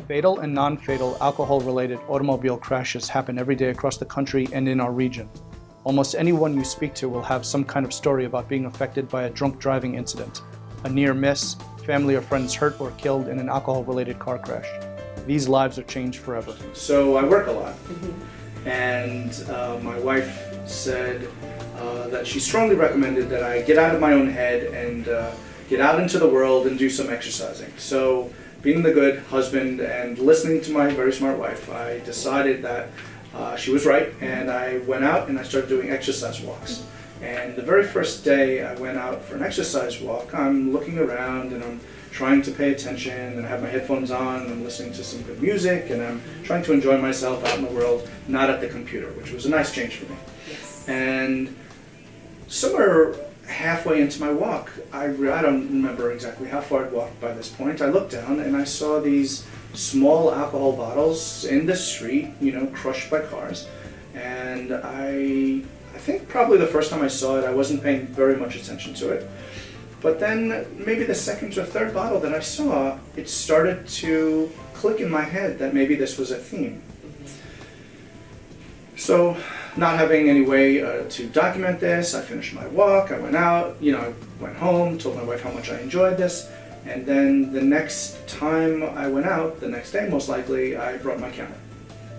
Fatal and non-fatal alcohol-related automobile crashes happen every day across the country and in our region. Almost anyone you speak to will have some kind of story about being affected by a drunk driving incident, a near miss, family or friends hurt or killed in an alcohol-related car crash. These lives are changed forever. So I work a lot, and my wife said that she strongly recommended that I get out of my own head and get out into the world and do some exercising. So, being the good husband and listening to my very smart wife, I decided that she was right, and I went out and I started doing exercise walks. And the very first day I went out for an exercise walk, I'm looking around and I'm trying to pay attention, and I have my headphones on and I'm listening to some good music, and I'm trying to enjoy myself out in the world, not at the computer, which was a nice change for me. Yes. And somewhere halfway into my walk, I don't remember exactly how far I'd walked by this point, I looked down and I saw these small alcohol bottles in the street, crushed by cars. And I think probably the first time I saw it, I wasn't paying very much attention to it. But then maybe the second or third bottle that I saw, it started to click in my head that maybe this was a theme. So, not having any way to document this, I finished my walk, I went out, I went home, told my wife how much I enjoyed this, and then the next time I went out, the next day most likely, I brought my camera.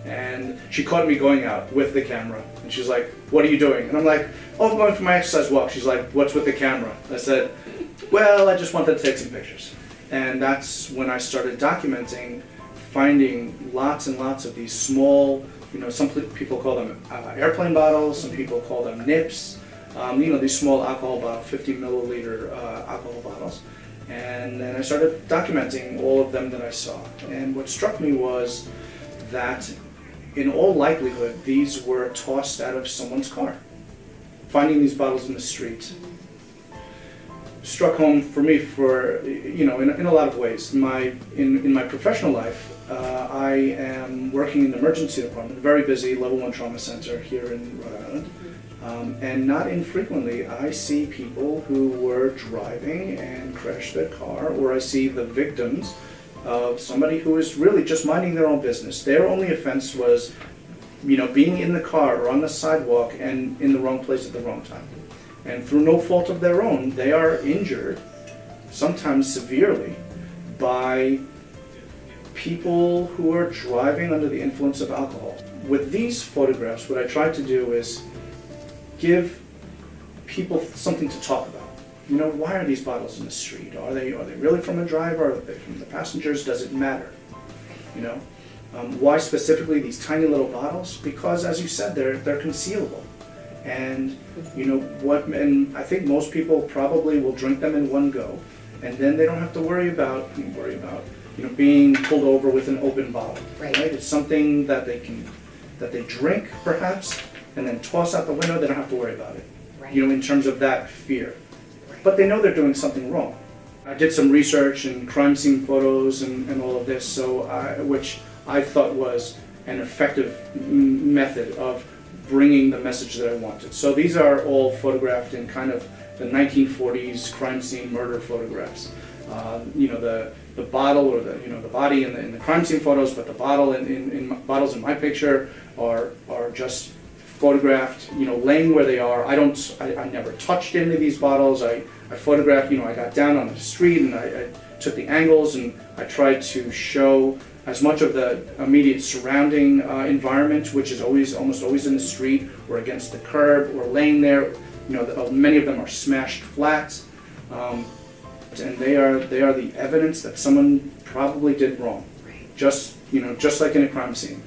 And she caught me going out with the camera, and she's like, "What are you doing?" And I'm like, "Oh, I'm going for my exercise walk." She's like, "What's with the camera?" I said, "Well, I just wanted to take some pictures." And that's when I started documenting, finding lots and lots of these small, some people call them airplane bottles, some people call them nips, these small alcohol bottles, 50 milliliter alcohol bottles. And then I started documenting all of them that I saw. And what struck me was that in all likelihood, these were tossed out of someone's car. Finding these bottles in the street struck home for me in a lot of ways. In my professional life, I am working in the emergency department, a very busy level 1 trauma center here in Rhode Island. And not infrequently, I see people who were driving and crashed their car, or I see the victims of somebody who is really just minding their own business. Their only offense was, being in the car or on the sidewalk and in the wrong place at the wrong time. And through no fault of their own, they are injured, sometimes severely, by people who are driving under the influence of alcohol. With these photographs, what I tried to do is give people something to talk about. Why are these bottles in the street? Are they really from a driver? Are they from the passengers? Does it matter? Why specifically these tiny little bottles? Because, as you said, they're concealable. And and I think most people probably will drink them in one go, and then they don't have to worry about being pulled over with an open bottle. Right. It's something that they drink perhaps, and then toss out the window. They don't have to worry about it. Right. In terms of that fear. Right. But they know they're doing something wrong. I did some research and crime scene photos and all of this, which I thought was an effective method of bringing the message that I wanted. So these are all photographed in kind of the 1940s crime scene murder photographs. The bottle or the body in the crime scene photos, but the bottle in bottles in my picture are just photographed, laying where they are. I never touched any of these bottles. I photographed, I got down on the street and I took the angles and I tried to show as much of the immediate surrounding environment, which is almost always in the street or against the curb or laying there. Many of them are smashed flat, and they are the evidence that someone probably did wrong. Right. Just like in a crime scene,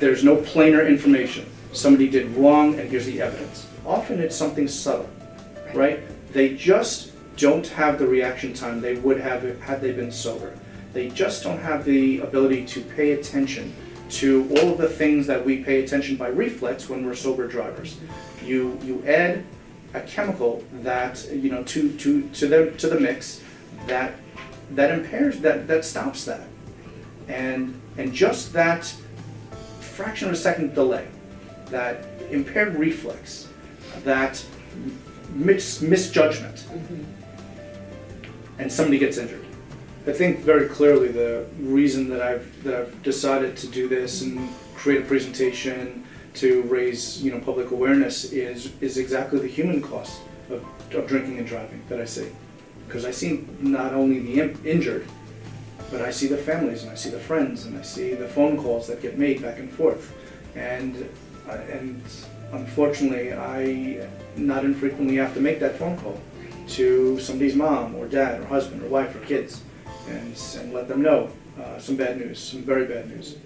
there's no plainer information. Somebody did wrong, and here's the evidence. Often it's something subtle, right? They just don't have the reaction time they would have had they been sober. They just don't have the ability to pay attention to all of the things that we pay attention by reflex when we're sober drivers. You add a chemical that to the mix that impairs that stops that, and just that fraction of a second delay, that impaired reflex, that misjudgment, and somebody gets injured. I think very clearly the reason that I've decided to do this and create a presentation to raise public awareness is exactly the human cost of drinking and driving that I see. Because I see not only the injured, but I see the families and I see the friends and I see the phone calls that get made back and forth. And unfortunately, I not infrequently have to make that phone call to somebody's mom or dad or husband or wife or kids and let them know some bad news, some very bad news.